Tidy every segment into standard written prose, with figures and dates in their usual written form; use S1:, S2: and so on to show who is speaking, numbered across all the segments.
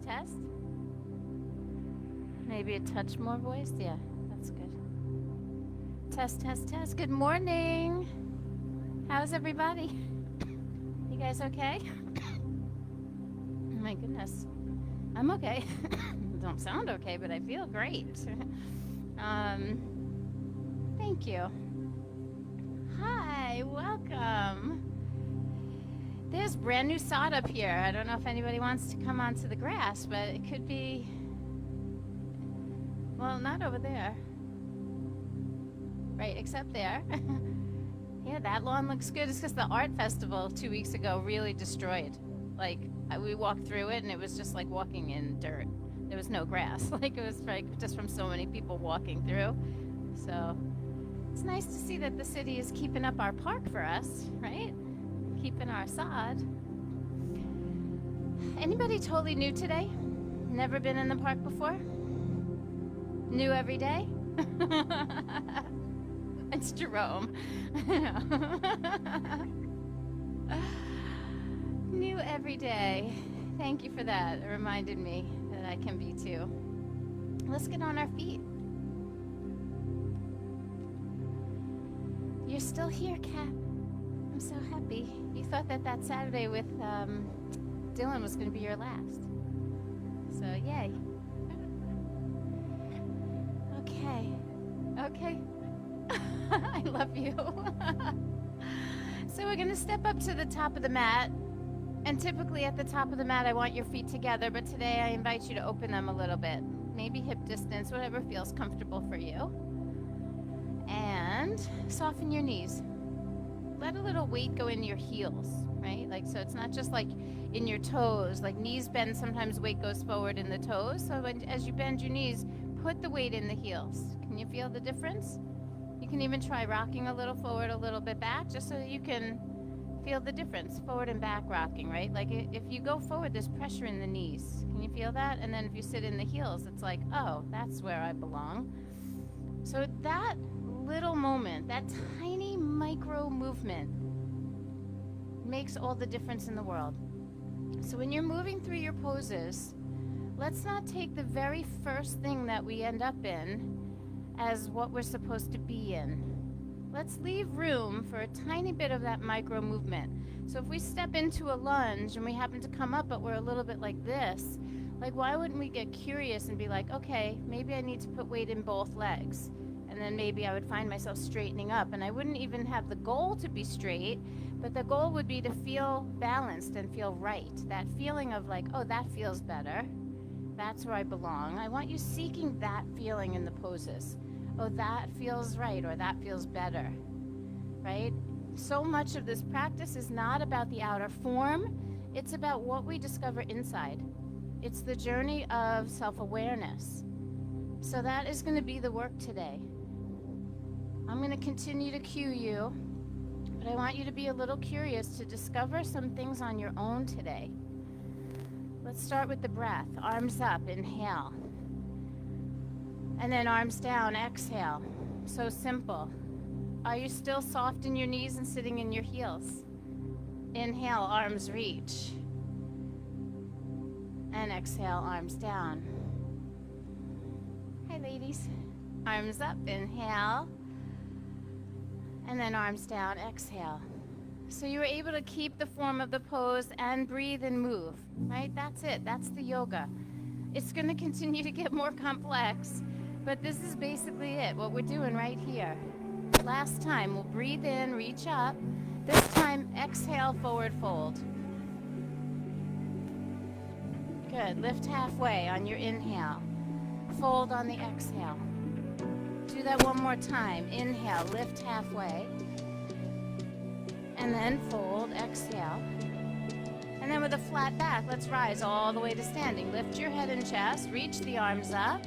S1: test. Maybe a touch more voice. Yeah, that's good. Test, test, test. Good morning. How's everybody? You guys okay? Oh my goodness. I'm okay. Don't sound okay, but I feel great. Thank you. Hi, welcome. There's brand new sod up here. I don't know if anybody wants to come onto the grass, but it could be, well, not over there. Right, except there. Yeah, that lawn looks good. It's because the art festival 2 weeks ago really destroyed. Like, we walked through it and it was just like walking in dirt. There was no grass. Like, it was like just from so many people walking through. So it's nice to see that the city is keeping up our park for us, right? Keeping our sod. Anybody totally new today? Never been in the park before? New every day? It's Jerome. New every day. Thank you for that. It reminded me that I can be too. Let's get on our feet. You're still here, Kat. I'm so happy. You thought that Saturday with Dylan was going to be your last. So, yay. Okay. Okay. I love you. So we're going to step up to the top of the mat. And typically at the top of the mat, I want your feet together. But today, I invite you to open them a little bit. Maybe hip distance, whatever feels comfortable for you. And soften your knees. Let a little weight go in your heels, right? Like, so it's not just like in your toes. Like knees bend, sometimes weight goes forward in the toes. So as you bend your knees, put the weight in the heels. Can you feel the difference? You can even try rocking a little forward, a little bit back, just so you can feel the difference. Forward and back rocking, right? Like if you go forward, there's pressure in the knees. Can you feel that? And then if you sit in the heels, it's like, oh, that's where I belong. So that little moment, that tiny micro movement makes all the difference in the world. So when you're moving through your poses, let's not take the very first thing that we end up in as what we're supposed to be in. Let's leave room for a tiny bit of that micro movement. So if we step into a lunge and we happen to come up, but we're a little bit like this, like why wouldn't we get curious and be like, okay, maybe I need to put weight in both legs. And then maybe I would find myself straightening up. And I wouldn't even have the goal to be straight, but the goal would be to feel balanced and feel right. That feeling of like, oh, that feels better. That's where I belong. I want you seeking that feeling in the poses. Oh, that feels right, or that feels better, right? So much of this practice is not about the outer form. It's about what we discover inside. It's the journey of self-awareness. So that is going to be the work today. I'm going to continue to cue you, but I want you to be a little curious to discover some things on your own today. Let's start with the breath. Arms up, inhale. And then arms down, exhale. So simple. Are you still soft in your knees and sitting in your heels? Inhale, arms reach. And exhale, arms down. Hi, ladies. Arms up, inhale. And then arms down, exhale. So you were able to keep the form of the pose and breathe and move, right? That's it. That's the yoga. It's going to continue to get more complex, but this is basically it, what we're doing right here. Last time, we'll breathe in, reach up. This time, exhale, forward fold. Good. Lift halfway on your inhale. Fold on the exhale. Do that one more time. Inhale, lift halfway. And then fold, exhale. And then with a flat back, let's rise all the way to standing. Lift your head and chest, reach the arms up.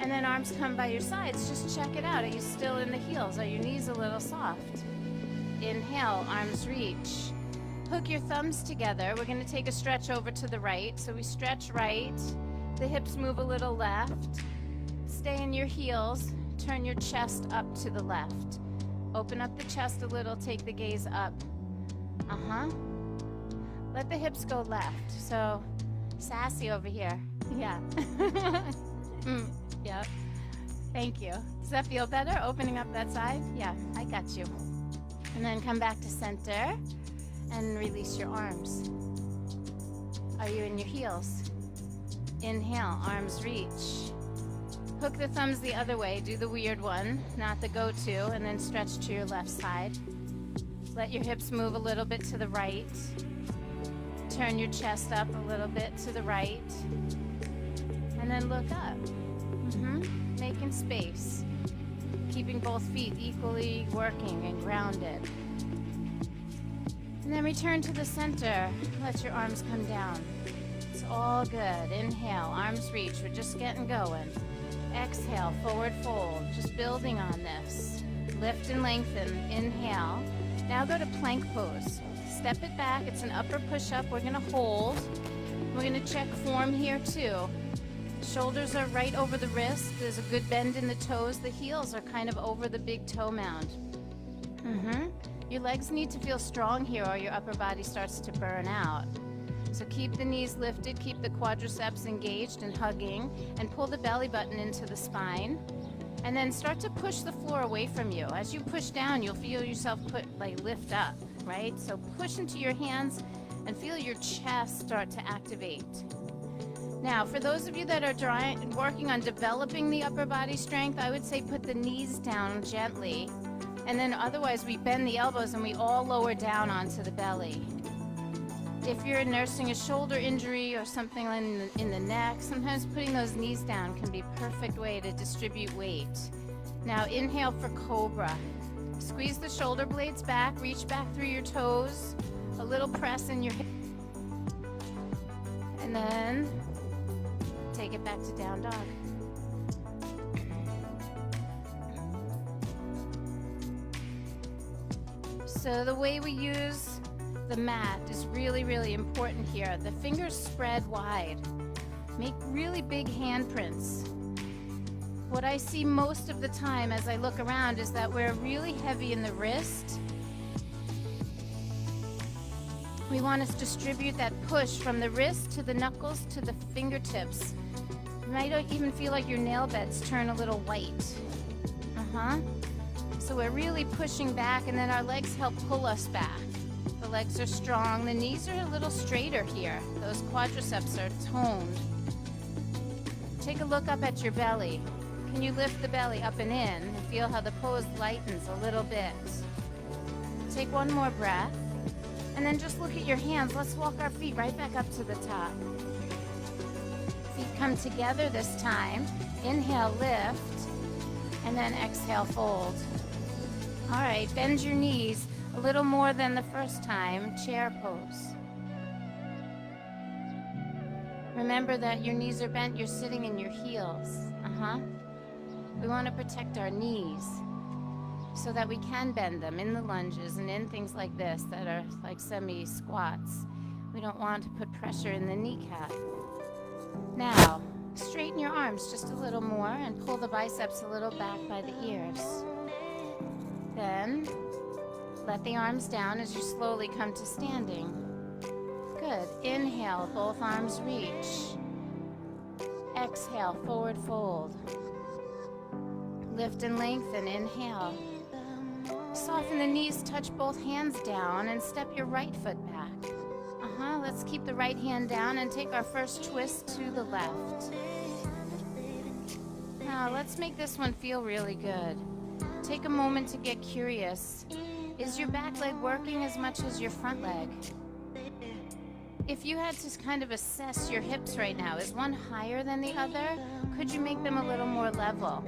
S1: And then arms come by your sides. Just check it out. Are you still in the heels? Are your knees a little soft? Inhale, arms reach. Hook your thumbs together. We're going to take a stretch over to the right. So we stretch right. The hips move a little left. Stay in your heels. Turn your chest up to the left. Open up the chest a little. Take the gaze up. Let the hips go left. So Sassy over here. Yeah. Yeah. Thank you. Does that feel better, opening up that side? Yeah, I got you. And then come back to center and release your arms. Are you in your heels? Inhale, arms reach. Hook the thumbs the other way. Do the weird one, not the go-to, and then stretch to your left side. Let your hips move a little bit to the right. Turn your chest up a little bit to the right. And then look up. Making space. Keeping both feet equally working and grounded. And then return to the center. Let your arms come down. It's all good. Inhale, arms reach. We're just getting going. Exhale, forward fold. Just building on this. Lift and lengthen. Inhale. Now go to plank pose. Step it back. It's an upper push-up. We're going to hold. We're going to check form here too. Shoulders are right over the wrist. There's a good bend in the toes. The heels are kind of over the big toe mound. Your legs need to feel strong here or your upper body starts to burn out. So keep the knees lifted, keep the quadriceps engaged and hugging, and pull the belly button into the spine. And then start to push the floor away from you. As you push down, you'll feel yourself lift up, right? So push into your hands and feel your chest start to activate. Now, for those of you that are working on developing the upper body strength, I would say put the knees down gently. And then otherwise, we bend the elbows and we all lower down onto the belly. If you're nursing a shoulder injury or something in the neck, sometimes putting those knees down can be a perfect way to distribute weight. Now, inhale for cobra. Squeeze the shoulder blades back, reach back through your toes, a little press in your hip. And then take it back to down dog. So the way we use the mat is really, really important here. The fingers spread wide. Make really big handprints. What I see most of the time as I look around is that we're really heavy in the wrist. We want to distribute that push from the wrist to the knuckles to the fingertips. You might even feel like your nail beds turn a little white. So we're really pushing back, and then our legs help pull us back. The legs are strong. The knees are a little straighter here. Those quadriceps are toned. Take a look up at your belly. Can you lift the belly up and in and feel how the pose lightens a little bit? Take one more breath. And then just look at your hands. Let's walk our feet right back up to the top. Feet come together this time. Inhale, lift. And then exhale, fold. All right, bend your knees a little more than the first time. Chair pose. Remember that your knees are bent. You're sitting in your heels. We want to protect our knees so that we can bend them in the lunges and in things like this that are like semi-squats. We don't want to put pressure in the kneecap. Now, straighten your arms just a little more and pull the biceps a little back by the ears. Then, let the arms down as you slowly come to standing. Good. Inhale, both arms reach. Exhale, forward fold. Lift and lengthen. Inhale. Soften the knees, touch both hands down, and step your right foot back. Let's keep the right hand down and take our first twist to the left. Now, let's make this one feel really good. Take a moment to get curious. Is your back leg working as much as your front leg? If you had to kind of assess your hips right now, is one higher than the other? Could you make them a little more level?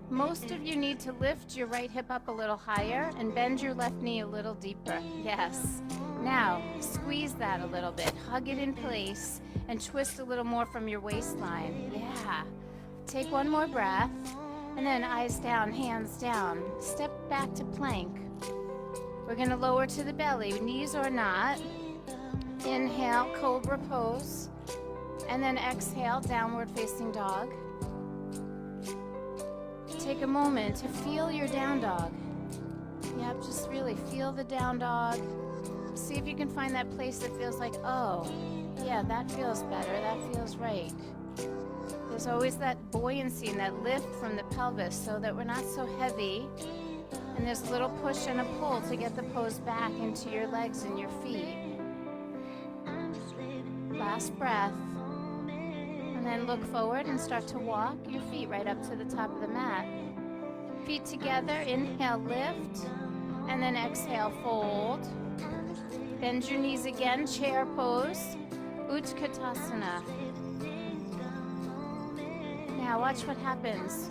S1: Most of you need to lift your right hip up a little higher and bend your left knee a little deeper. Yes. Now, squeeze that a little bit. Hug it in place and twist a little more from your waistline. Yeah. Take one more breath. And then eyes down, hands down. Step back to plank. We're going to lower to the belly, knees or not. Inhale, cobra pose. And then exhale, downward facing dog. Take a moment to feel your down dog. Yep, just really feel the down dog. See if you can find that place that feels like, oh, Yeah, that feels better. That feels right. There's always that buoyancy and that lift from the pelvis so that we're not so heavy. And there's a little push and a pull to get the pose back into your legs and your feet. Last breath. And then look forward and start to walk your feet right up to the top of the mat. Feet together, inhale, lift. And then exhale, fold. Bend your knees again, chair pose. Utkatasana. Now watch what happens.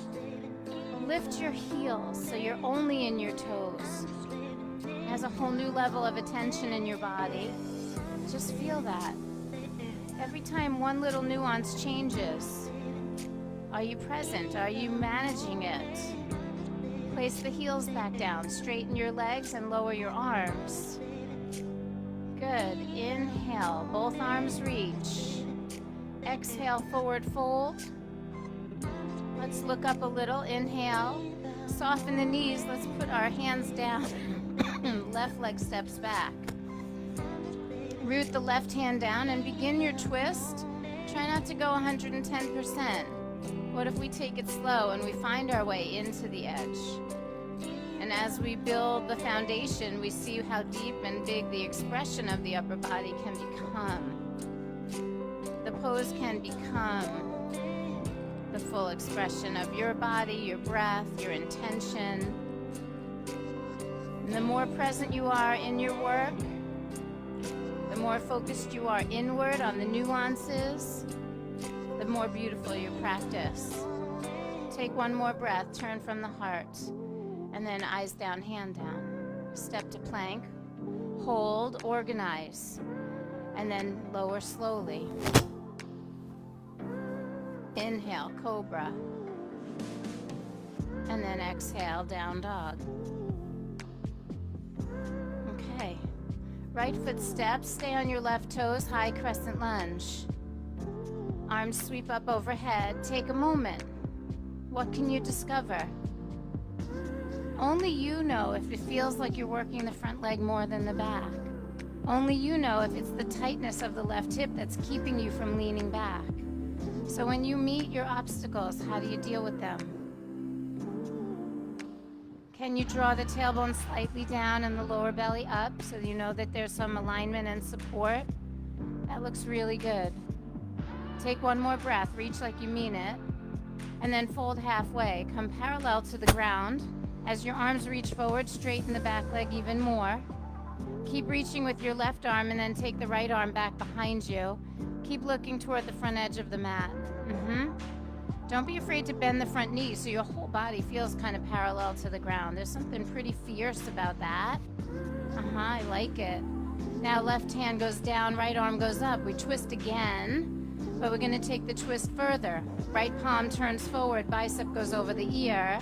S1: Lift your heels so you're only in your toes. It has a whole new level of attention in your body. Just feel that. Every time one little nuance changes, are you present? Are you managing it? Place the heels back down. Straighten your legs and lower your arms. Good. Inhale. Both arms reach. Exhale, forward fold. Let's look up a little. Inhale. Soften the knees. Let's put our hands down. Left leg steps back. Root the left hand down and begin your twist. Try not to go 110%. What if we take it slow and we find our way into the edge? And as we build the foundation, we see how deep and big the expression of the upper body can become. The pose can become the full expression of your body, your breath, your intention. And the more present you are in your work, the more focused you are inward on the nuances, the more beautiful your practice. Take one more breath, turn from the heart, and then eyes down, hand down. Step to plank, hold, organize, and then lower slowly. Inhale, cobra, and then exhale, down dog. Okay. Right foot steps, stay on your left toes, high crescent lunge. Arms sweep up overhead. Take a moment. What can you discover? Only you know if it feels like you're working the front leg more than the back. Only you know if it's the tightness of the left hip that's keeping you from leaning back. So when you meet your obstacles, how do you deal with them? Can you draw the tailbone slightly down and the lower belly up so you know that there's some alignment and support? That looks really good. Take one more breath, reach like you mean it, and then fold halfway. Come parallel to the ground. As your arms reach forward, straighten the back leg even more. Keep reaching with your left arm and then take the right arm back behind you. Keep looking toward the front edge of the mat. Don't be afraid to bend the front knee so your whole body feels kind of parallel to the ground. There's something pretty fierce about that. I like it. Now left hand goes down, right arm goes up. We twist again, but we're going to take the twist further. Right palm turns forward, bicep goes over the ear.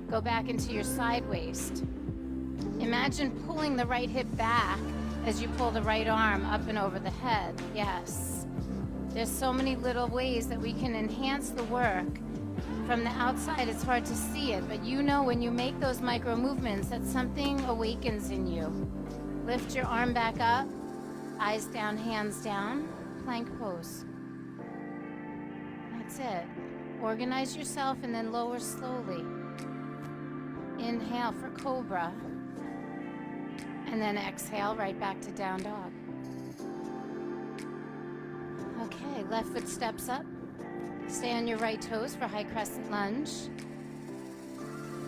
S1: Go back into your side waist. Imagine pulling the right hip back as you pull the right arm up and over the head. Yes. There's so many little ways that we can enhance the work. From the outside, it's hard to see it, but you know when you make those micro movements that something awakens in you. Lift your arm back up, eyes down, hands down, plank pose. That's it. Organize yourself and then lower slowly. Inhale for cobra. And then exhale right back to down dog. Okay, left foot steps up. Stay on your right toes for high crescent lunge.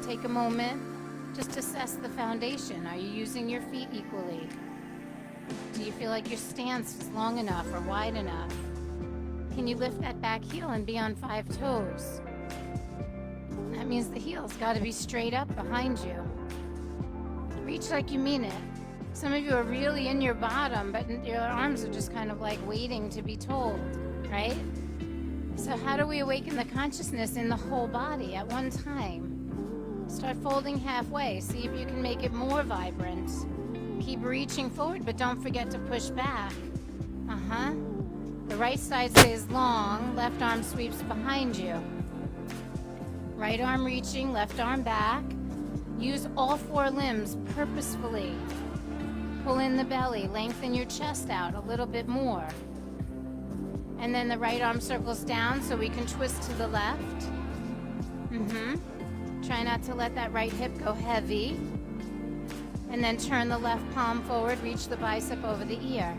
S1: Take a moment. Just assess the foundation. Are you using your feet equally? Do you feel like your stance is long enough or wide enough? Can you lift that back heel and be on 5 toes? That means the heel's got to be straight up behind you. Reach like you mean it. Some of you are really in your bottom, but your arms are just kind of like waiting to be told, right? So how do we awaken the consciousness in the whole body at one time? Start folding halfway. See if you can make it more vibrant. Keep reaching forward, but don't forget to push back. The right side stays long. Left arm sweeps behind you. Right arm reaching, left arm back. Use all 4 limbs purposefully. Pull in the belly, lengthen your chest out a little bit more. And then the right arm circles down so we can twist to the left. Try not to let that right hip go heavy. And then turn the left palm forward, reach the bicep over the ear.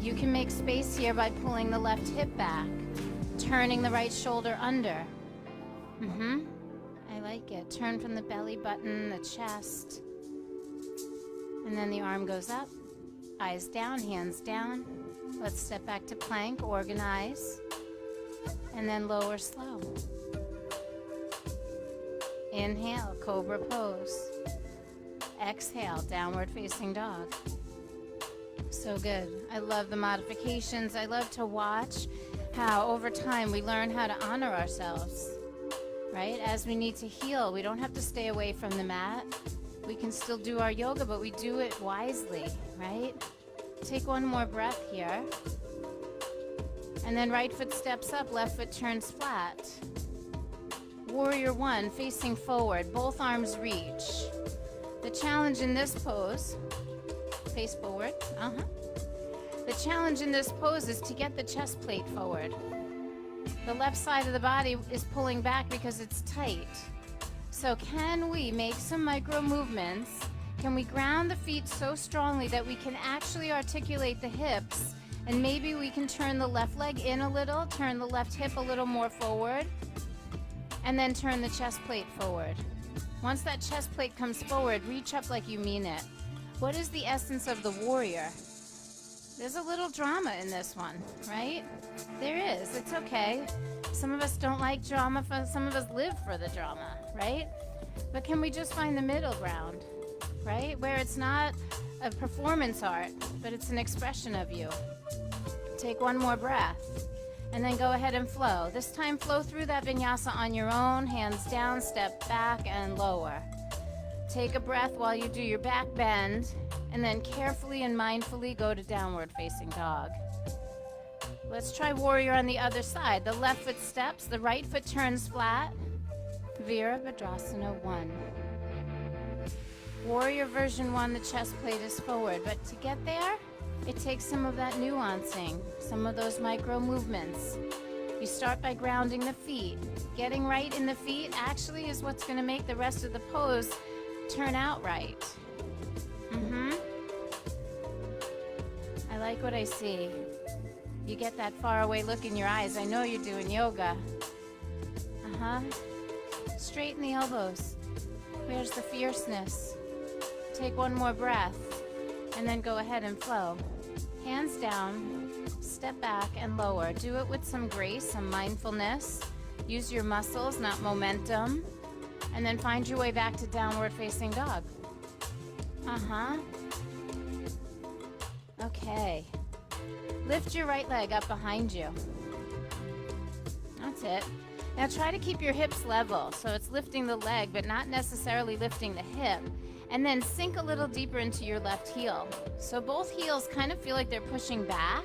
S1: You can make space here by pulling the left hip back, turning the right shoulder under. I like it. Turn from the belly button, the chest. And then the arm goes up, eyes down, hands down. Let's step back to plank, organize. And then lower slow. Inhale, cobra pose. Exhale, downward facing dog. So good. I love the modifications. I love to watch how over time we learn how to honor ourselves, right? As we need to heal, we don't have to stay away from the mat. We can still do our yoga, but we do it wisely, right? Take one more breath here. And then right foot steps up, left foot turns flat. Warrior one, facing forward, both arms reach. The challenge in this pose, face forward, The challenge in this pose is to get the chest plate forward. The left side of the body is pulling back because it's tight. So can we make some micro movements? Can we ground the feet so strongly that we can actually articulate the hips? And maybe we can turn the left leg in a little, turn the left hip a little more forward, and then turn the chest plate forward. Once that chest plate comes forward, reach up like you mean it. What is the essence of the warrior? There's a little drama in this one, right? There is. It's okay. Some of us don't like drama. Some of us live for the drama, right? But can we just find the middle ground, right? Where it's not a performance art, but it's an expression of you. Take one more breath. And then go ahead and flow. This time flow through that vinyasa on your own, hands down, step back and lower. Take a breath while you do your back bend, and then carefully and mindfully go to downward facing dog. Let's try warrior on the other side. The left foot steps, the right foot turns flat. Virabhadrasana 1. Warrior version 1, the chest plate is forward, but to get there, it takes some of that nuancing, some of those micro movements. You start by grounding the feet. Getting right in the feet actually is what's going to make the rest of the pose turn out right. I like what I see. You get that far away look in your eyes. I know you're doing yoga. Straighten the elbows. Where's the fierceness? Take one more breath, and then go ahead and flow. Hands down, step back and lower. Do it with some grace, some mindfulness. Use your muscles, not momentum. And then find your way back to downward facing dog. Okay. Lift your right leg up behind you. That's it. Now try to keep your hips level. So it's lifting the leg, but not necessarily lifting the hip. And then sink a little deeper into your left heel. So both heels kind of feel like they're pushing back.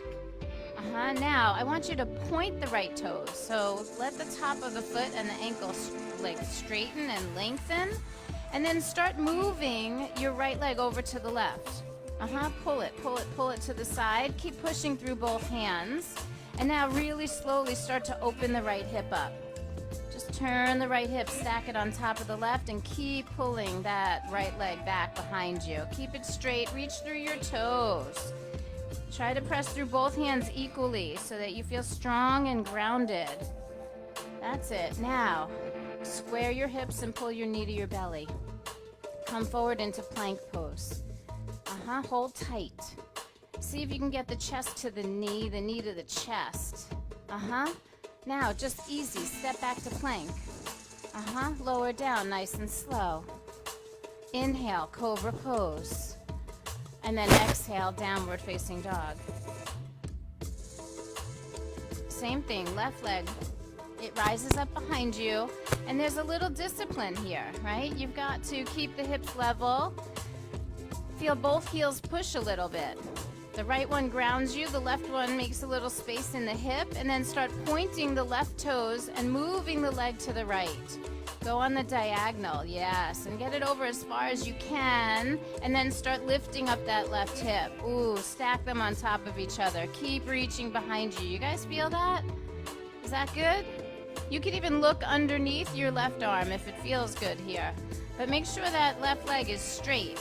S1: Now, I want you to point the right toes. So let the top of the foot and the ankle like straighten and lengthen. And then start moving your right leg over to the left. Pull it to the side. Keep pushing through both hands. And now really slowly start to open the right hip up. Just turn the right hip, stack it on top of the left, and keep pulling that right leg back behind you. Keep it straight, reach through your toes. Try to press through both hands equally so that you feel strong and grounded. That's it. Now, square your hips and pull your knee to your belly. Come forward into plank pose. Hold tight. See if you can get the chest to the knee to the chest. Now, just easy, step back to plank. Lower down, nice and slow. Inhale, cobra pose. And then exhale, downward facing dog. Same thing, left leg. It rises up behind you, and there's a little discipline here, right? You've got to keep the hips level. Feel both heels push a little bit. The right one grounds you, the left one makes a little space in the hip, and then start pointing the left toes and moving the leg to the right. Go on the diagonal, yes, and get it over as far as you can, and then start lifting up that left hip. Ooh, stack them on top of each other. Keep reaching behind you. You guys feel that? Is that good? You could even look underneath your left arm if it feels good here. But make sure that left leg is straight.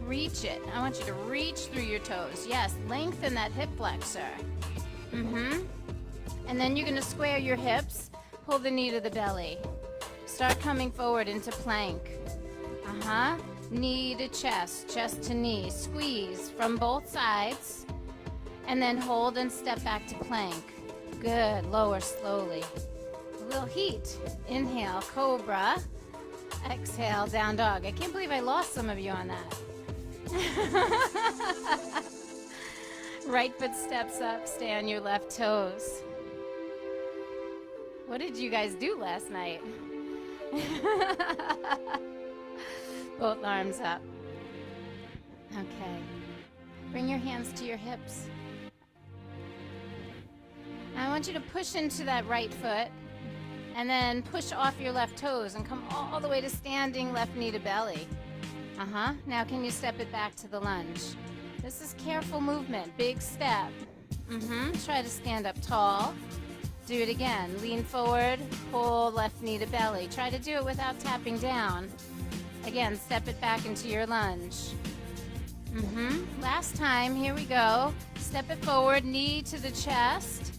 S1: Reach it. I want you to reach through your toes. Yes, lengthen that hip flexor. And then you're going to square your hips. Pull the knee to the belly. Start coming forward into plank. Knee to chest, chest to knee. Squeeze from both sides. And then hold and step back to plank. Good. Lower slowly. A little heat. Inhale, cobra. Exhale, down dog. I can't believe I lost some of you on that. Right foot steps up. Stay on your left toes. What did you guys do last night? Both arms up. Okay. Bring your hands to your hips. Now I want you to push into that right foot and then push off your left toes and come all the way to standing left knee to belly. Now can you step it back to the lunge? This is careful movement, big step. Try to stand up tall. Do it again. Lean forward, pull left knee to belly. Try to do it without tapping down. Again, step it back into your lunge. Last time, here we go. Step it forward, knee to the chest.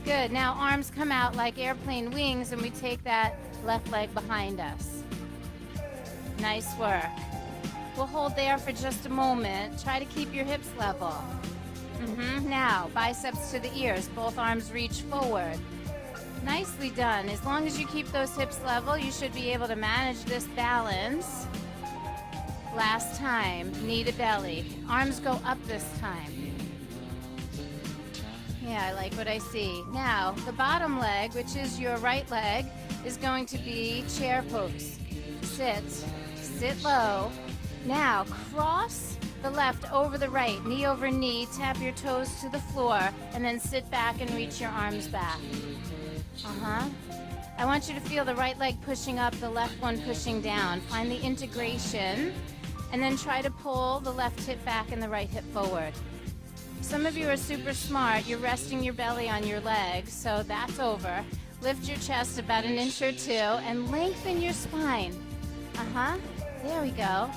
S1: Good. Now arms come out like airplane wings and we take that left leg behind us. Nice work. We'll hold there for just a moment. Try to keep your hips level. Now, biceps to the ears. Both arms reach forward. Nicely done. As long as you keep those hips level, you should be able to manage this balance. Last time, knee to belly. Arms go up this time. Yeah, I like what I see. Now, the bottom leg, which is your right leg, is going to be chair pose. Sit low. Now, cross the left over the right, knee over knee, tap your toes to the floor, and then sit back and reach your arms back. I want you to feel the right leg pushing up, the left one pushing down. Find the integration, and then try to pull the left hip back and the right hip forward. Some of you are super smart. You're resting your belly on your legs, so that's over. Lift your chest about an inch or two, and lengthen your spine. There we go.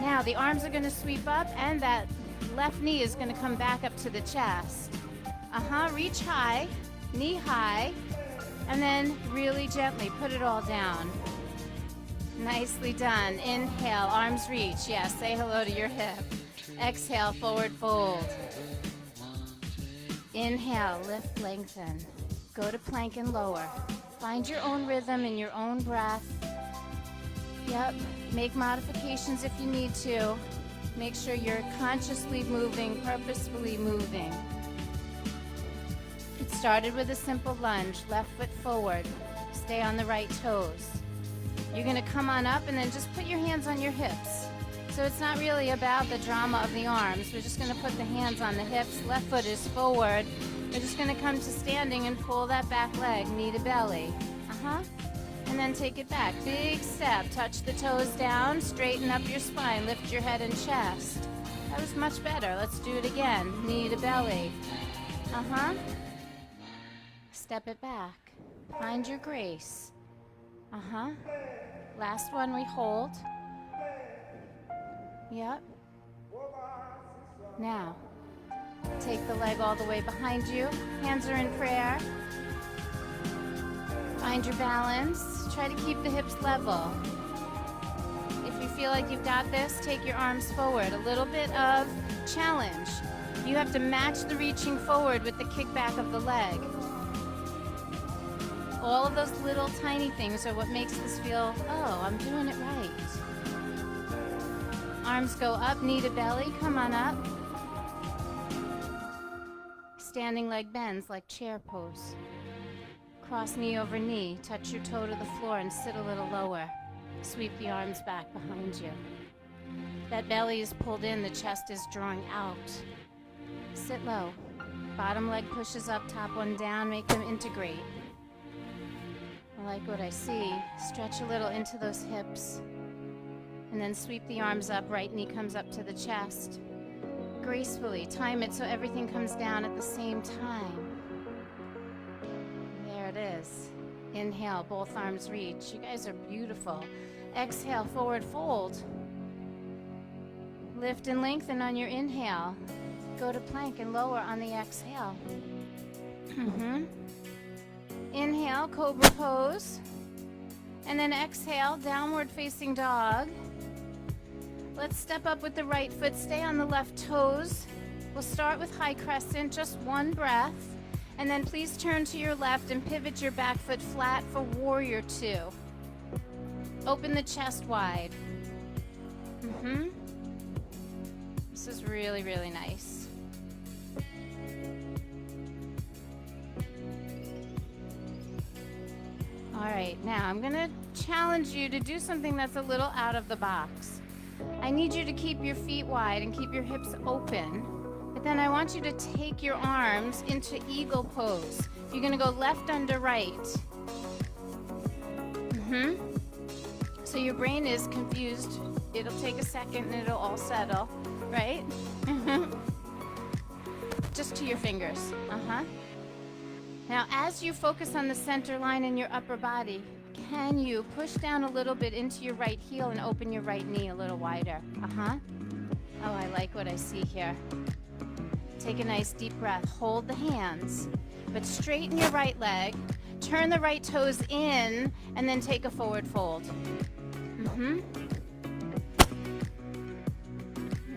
S1: Now the arms are going to sweep up and that left knee is going to come back up to the chest. Reach high, knee high, and then really gently put it all down. Nicely done. Inhale, arms reach. Yes, say hello to your hip. Exhale, forward fold. Inhale, lift, lengthen. Go to plank and lower. Find your own rhythm in your own breath. Yep, make modifications if you need to. Make sure you're consciously moving, purposefully moving. It started with a simple lunge, left foot forward. Stay on the right toes. You're gonna come on up and then just put your hands on your hips. So it's not really about the drama of the arms. We're just gonna put the hands on the hips. Left foot is forward. We're just gonna come to standing and pull that back leg, knee to belly. And then take it back. Big step. Touch the toes down. Straighten up your spine. Lift your head and chest. That was much better. Let's do it again. Knee to belly. Step it back. Find your grace. Last one, we hold. Yep. Now, take the leg all the way behind you. Hands are in prayer. Find your balance. Try to keep the hips level. If you feel like you've got this, take your arms forward. A little bit of challenge. You have to match the reaching forward with the kickback of the leg. All of those little tiny things are what makes this feel, oh, I'm doing it right. Arms go up, knee to belly, come on up. Standing leg bends like chair pose. Cross knee over knee, touch your toe to the floor and sit a little lower. Sweep the arms back behind you. That belly is pulled in, the chest is drawing out. Sit low. Bottom leg pushes up, top one down, make them integrate. I like what I see. Stretch a little into those hips. And then sweep the arms up, right knee comes up to the chest. Gracefully, time it so everything comes down at the same time. There it is. Inhale, both arms reach. You guys are beautiful. Exhale, forward fold. Lift and lengthen on your inhale. Go to plank and lower on the exhale. Inhale, cobra pose. And then exhale, downward facing dog. Let's step up with the right foot. Stay on the left toes. We'll start with high crescent, just one breath. And then please turn to your left and pivot your back foot flat for warrior two. Open the chest wide. This is really, really nice. All right, now I'm gonna challenge you to do something that's a little out of the box. I need you to keep your feet wide and keep your hips open, but then I want you to take your arms into eagle pose. You're gonna go left under right. So your brain is confused. It'll take a second and it'll all settle, right? Just to your fingers. Now, as you focus on the center line in your upper body, can you push down a little bit into your right heel and open your right knee a little wider? Oh, I like what I see here. Take a nice deep breath. Hold the hands, but straighten your right leg. Turn the right toes in, and then take a forward fold. I don't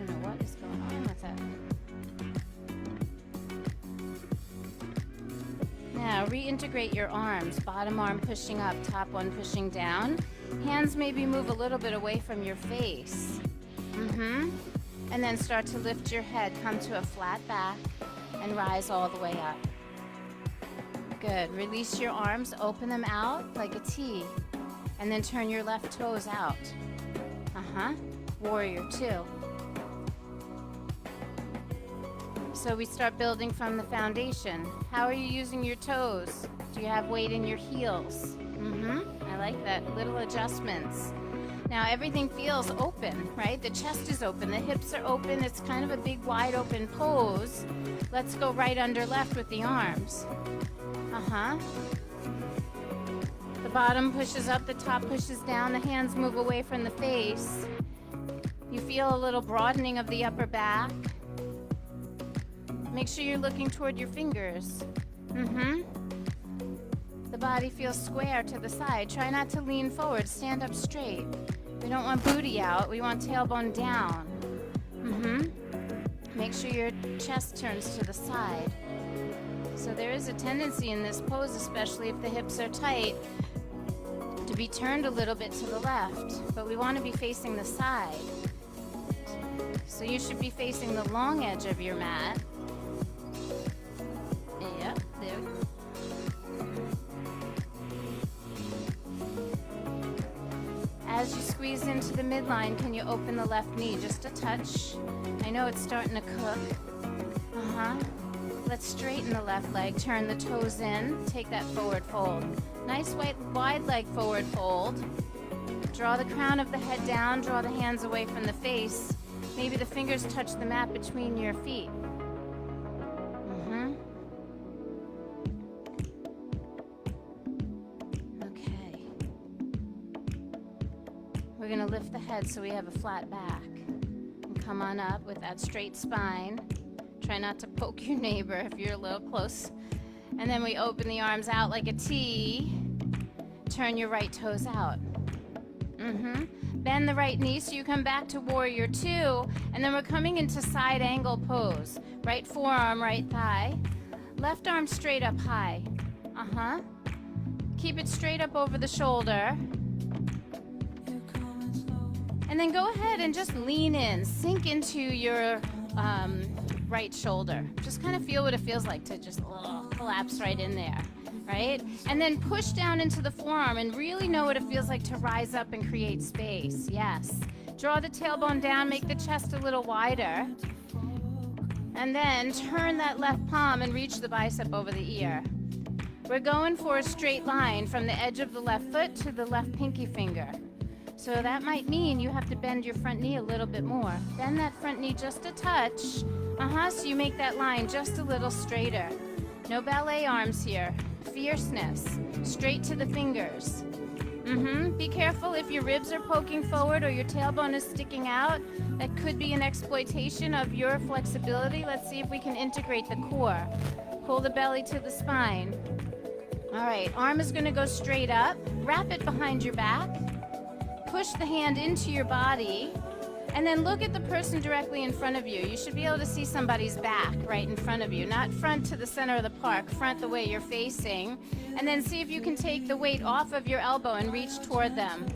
S1: know what is going on with it. Now, reintegrate your arms. Bottom arm pushing up, top one pushing down. Hands maybe move a little bit away from your face. And then start to lift your head. Come to a flat back and rise all the way up. Good. Release your arms. Open them out like a T. And then turn your left toes out. Warrior two. So we start building from the foundation. How are you using your toes? Do you have weight in your heels? I like that. Little adjustments. Now everything feels open, right? The chest is open, the hips are open. It's kind of a big wide open pose. Let's go right under left with the arms. The bottom pushes up, the top pushes down, the hands move away from the face. You feel a little broadening of the upper back. Make sure you're looking toward your fingers. The body feels square to the side. Try not to lean forward. Stand up straight. We don't want booty out. We want tailbone down. Make sure your chest turns to the side. So there is a tendency in this pose, especially if the hips are tight, to be turned a little bit to the left. But we want to be facing the side. So you should be facing the long edge of your mat. Yep, there we go. As you squeeze into the midline, can you open the left knee just a touch? I know it's starting to cook. Let's straighten the left leg, turn the toes in, take that forward fold. Nice wide leg forward fold. Draw the crown of the head down, draw the hands away from the face. Maybe the fingers touch the mat between your feet. Okay. We're going to lift the head so we have a flat back. And come on up with that straight spine. Try not to poke your neighbor if you're a little close. And then we open the arms out like a T. Turn your right toes out. Bend the right knee so you come back to warrior two. And then we're coming into side angle pose. Right forearm, right thigh. Left arm straight up high. Keep it straight up over the shoulder. And then go ahead and just lean in. Sink into your right shoulder. Just kind of feel what it feels like to just collapse right in there, right? And then push down into the forearm and really know what it feels like to rise up and create space. Yes. Draw the tailbone down, make the chest a little wider. And then turn that left palm and reach the bicep over the ear. We're going for a straight line from the edge of the left foot to the left pinky finger. So that might mean you have to bend your front knee a little bit more. Bend that front knee just a touch. So you make that line just a little straighter. No ballet arms here. Fierceness. Straight to the fingers. Be careful if your ribs are poking forward or your tailbone is sticking out. That could be an exploitation of your flexibility. Let's see if we can integrate the core. Pull the belly to the spine. All right, arm is going to go straight up. Wrap it behind your back. Push the hand into your body. And then look at the person directly in front of you. You should be able to see somebody's back right in front of you. Not front to the center of the park, front the way you're facing. And then see if you can take the weight off of your elbow and reach toward them.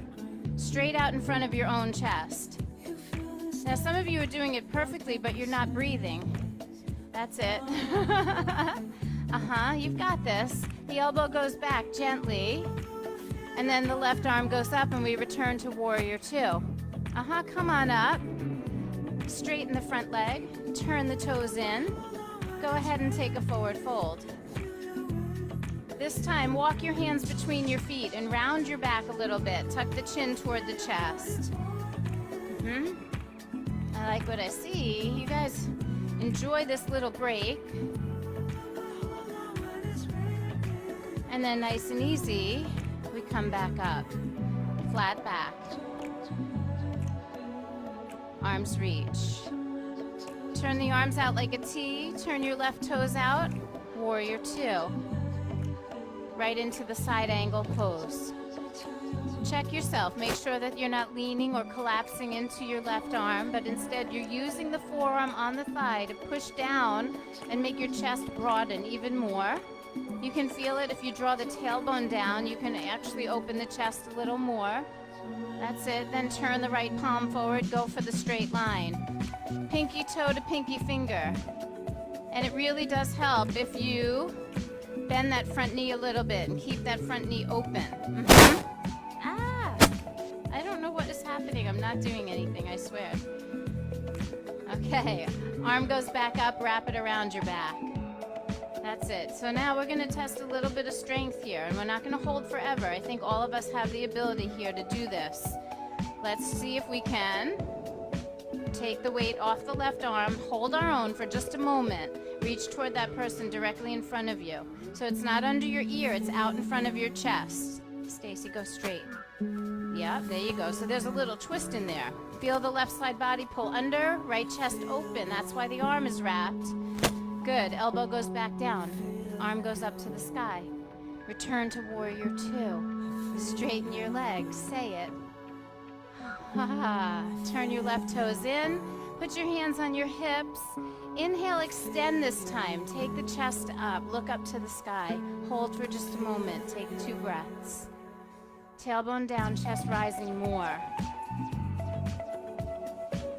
S1: Straight out in front of your own chest. Now some of you are doing it perfectly, but you're not breathing. That's it. You've got this. The elbow goes back gently. And then the left arm goes up and we return to warrior two. Come on up. Straighten the front leg. Turn the toes in. Go ahead and take a forward fold. This time, walk your hands between your feet and round your back a little bit. Tuck the chin toward the chest. I like what I see. You guys enjoy this little break. And then nice and easy, we come back up. Flat back. Arms reach. Turn the arms out like a T. Turn your left toes out. Warrior two. Right into the side angle pose. Check yourself. Make sure that you're not leaning or collapsing into your left arm, but instead you're using the forearm on the thigh to push down and make your chest broaden even more. You can feel it if you draw the tailbone down. You can actually open the chest a little more. That's it. Then turn the right palm forward. Go for the straight line. Pinky toe to pinky finger. And it really does help if you bend that front knee a little bit and keep that front knee open. I don't know what is happening. I'm not doing anything, I swear. Okay. Arm goes back up. Wrap it around your back. That's it. So now we're going to test a little bit of strength here, and we're not going to hold forever. I think all of us have the ability here to do this. Let's see if we can take the weight off the left arm, hold our own for just a moment, reach toward that person directly in front of you. So it's not under your ear, it's out in front of your chest. Stacy, go straight. Yeah, there you go. So there's a little twist in there. Feel the left side body pull under, right chest open. That's why the arm is wrapped. Good. Elbow goes back down. Arm goes up to the sky. Return to warrior two. Straighten your legs. Say it. Turn your left toes in. Put your hands on your hips. Inhale, extend this time. Take the chest up. Look up to the sky. Hold for just a moment. Take 2 breaths. Tailbone down, chest rising more.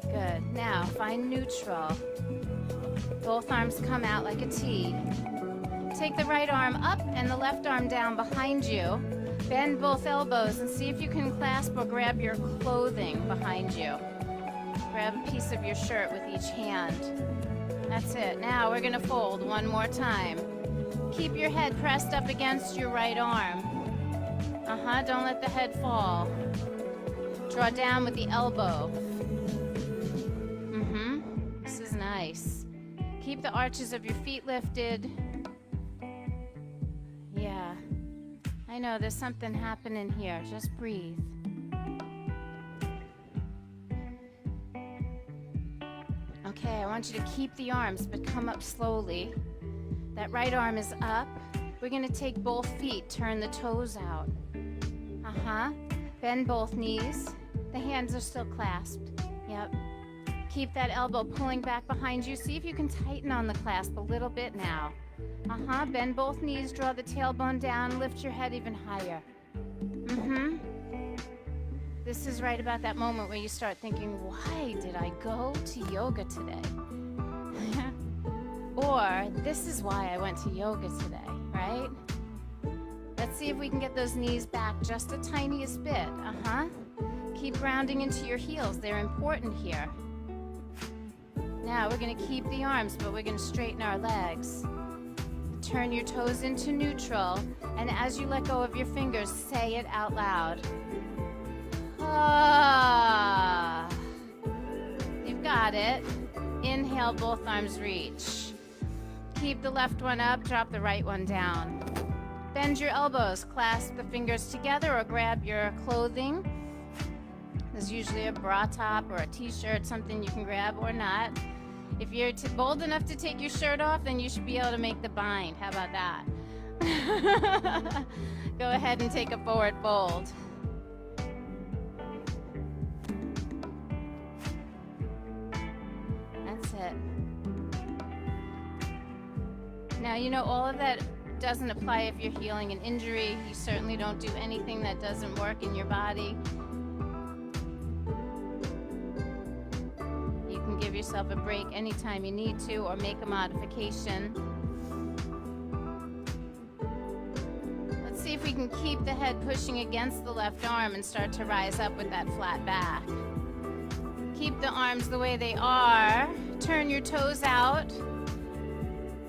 S1: Good. Now, find neutral. Both arms come out like a T. Take the right arm up and the left arm down behind you. Bend both elbows and see if you can clasp or grab your clothing behind you. Grab a piece of your shirt with each hand. That's it. Now we're going to fold one more time. Keep your head pressed up against your right arm. Don't let the head fall. Draw down with the elbow. This is nice. Keep the arches of your feet lifted. Yeah. I know there's something happening here. Just breathe. Okay, I want you to keep the arms, but come up slowly. That right arm is up. We're going to take both feet, turn the toes out. Bend both knees. The hands are still clasped. Yep. Keep that elbow pulling back behind you. See if you can tighten on the clasp a little bit now. Bend both knees, draw the tailbone down, lift your head even higher. This is right about that moment where you start thinking, why did I go to yoga today? Or, this is why I went to yoga today, right? Let's see if we can get those knees back just the tiniest bit. Keep grounding into your heels. They're important here. Now we're going to keep the arms, but we're going to straighten our legs. Turn your toes into neutral, and as you let go of your fingers, say it out loud. Ah. You've got it. Inhale, both arms reach. Keep the left one up, drop the right one down. Bend your elbows, clasp the fingers together, or grab your clothing. There's usually a bra top or a t-shirt, something you can grab or not. If you're bold enough to take your shirt off, then you should be able to make the bind. How about that? Go ahead and take a forward fold. That's it. Now, you know, all of that doesn't apply if you're healing an injury. You certainly don't do anything that doesn't work in your body. You can give yourself a break anytime you need to, or make a modification. Let's see if we can keep the head pushing against the left arm and start to rise up with that flat back. Keep the arms the way they are. Turn your toes out.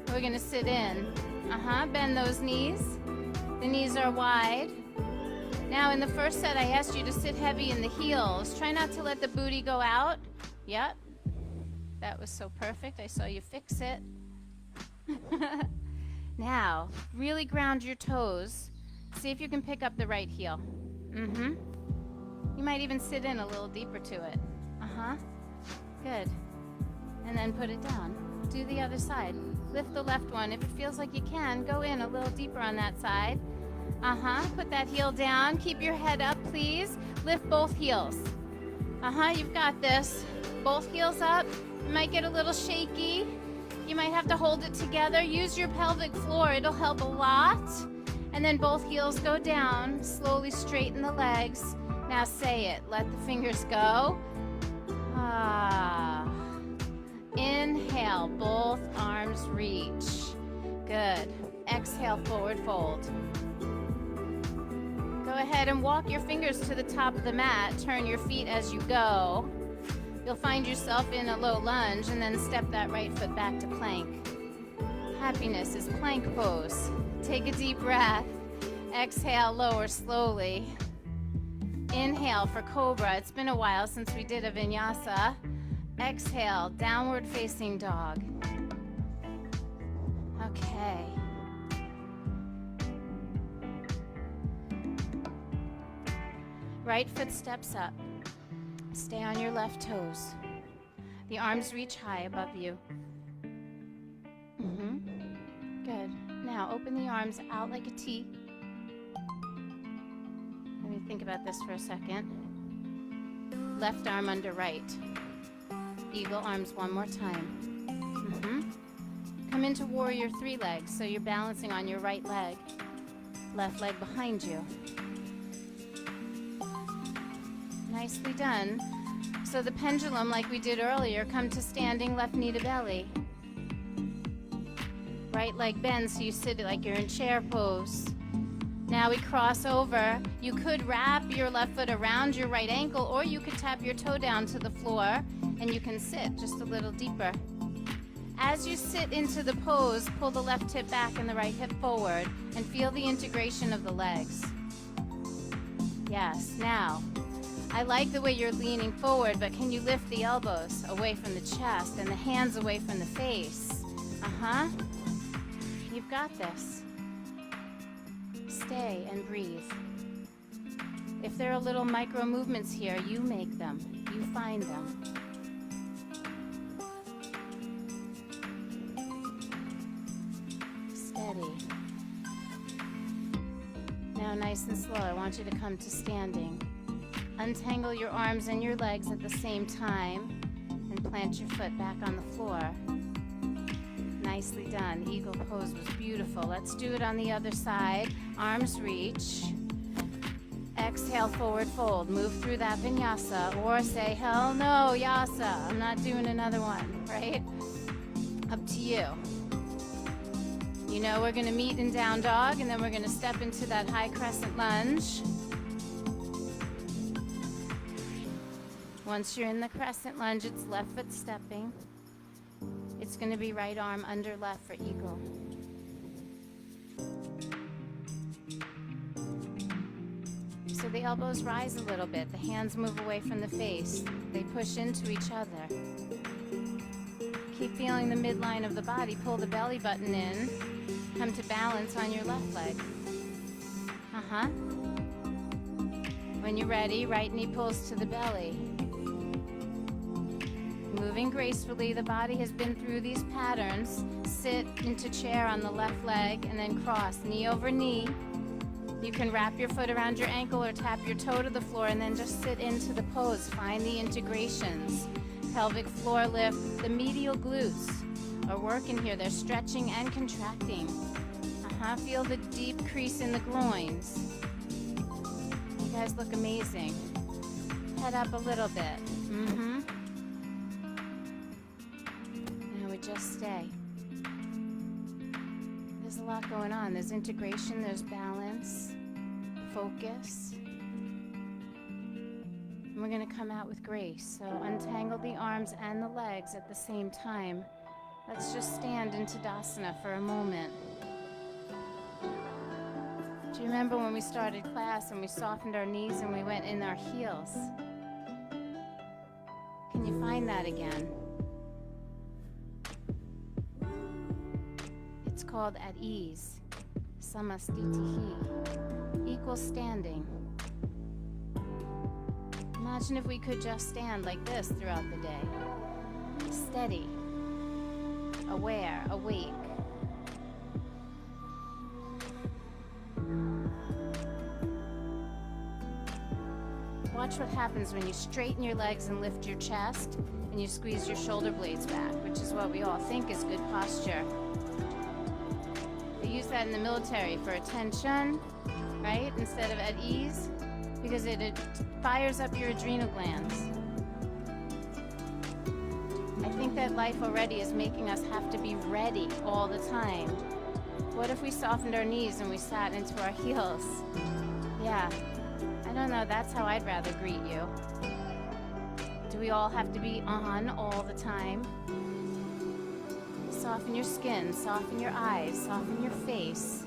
S1: We're going to sit in. Bend those knees. The knees are wide. Now in the first set, I asked you to sit heavy in the heels. Try not to let the booty go out. Yep. That was so perfect. I saw you fix it. Now, really ground your toes. See if you can pick up the right heel. You might even sit in a little deeper to it. Good. And then put it down. Do the other side. Lift the left one. If it feels like you can, go in a little deeper on that side. Put that heel down. Keep your head up, please. Lift both heels. You've got this. Both heels up. You might get a little shaky. You might have to hold it together. Use your pelvic floor. It'll help a lot. And then both heels go down. Slowly straighten the legs. Now say it. Let the fingers go. Inhale, both arms reach. Good. Exhale, forward fold. Go ahead and walk your fingers to the top of the mat. Turn your feet as you go. You'll find yourself in a low lunge, and then step that right foot back to plank. Happiness is plank pose. Take a deep breath. Exhale, lower slowly. Inhale for cobra. It's been a while since we did a vinyasa. Exhale, downward facing dog. Okay. Right foot steps up. Stay on your left toes. The arms reach high above you. Good. Now open the arms out like a T. Let me think about this for a second. Left arm under right. Eagle arms one more time. Come into warrior three legs, so you're balancing on your right leg. Left leg behind you. Nicely done. So the pendulum, like we did earlier, come to standing, left knee to belly. Right leg bends, so you sit like you're in chair pose. Now we cross over. You could wrap your left foot around your right ankle, or you could tap your toe down to the floor, and you can sit just a little deeper. As you sit into the pose, pull the left hip back and the right hip forward, and feel the integration of the legs. Yes, now, I like the way you're leaning forward, but can you lift the elbows away from the chest and the hands away from the face? You've got this. Stay and breathe. If there are little micro movements here, you make them. You find them. Steady. Now nice and slow, I want you to come to standing. Untangle your arms and your legs at the same time and plant your foot back on the floor. Nicely done. Eagle pose was beautiful. Let's do it on the other side. Arms reach. Exhale, forward fold. Move through that vinyasa, or say, hell no, yasa. I'm not doing another one, right? Up to you. You know we're going to meet in down dog, and then we're going to step into that high crescent lunge. Once you're in the crescent lunge, it's left foot stepping. It's going to be right arm under left for eagle. So the elbows rise a little bit. The hands move away from the face. They push into each other. Keep feeling the midline of the body. Pull the belly button in. Come to balance on your left leg. When you're ready, right knee pulls to the belly. Moving gracefully, the body has been through these patterns. Sit into chair on the left leg and then cross, knee over knee. You can wrap your foot around your ankle or tap your toe to the floor and then just sit into the pose. Find the integrations. Pelvic floor lift. The medial glutes are working here. They're stretching and contracting. Feel the deep crease in the groins. You guys look amazing. Head up a little bit. Now we just stay. There's a lot going on. There's integration, there's balance, focus. And we're going to come out with grace. So untangle the arms and the legs at the same time. Let's just stand in Tadasana for a moment. Do you remember when we started class and we softened our knees and we went in our heels? Can you find that again? It's called at ease. Samastitihi. Equal standing. Imagine if we could just stand like this throughout the day. Steady. Aware. Awake. Watch what happens when you straighten your legs and lift your chest and you squeeze your shoulder blades back, which is what we all think is good posture. They use that in the military for attention, right? Instead of at ease, because it fires up your adrenal glands. I think that life already is making us have to be ready all the time. What if we softened our knees and we sat into our heels? Yeah. I don't know, that's how I'd rather greet you. Do we all have to be on all the time? Soften your skin, soften your eyes, soften your face.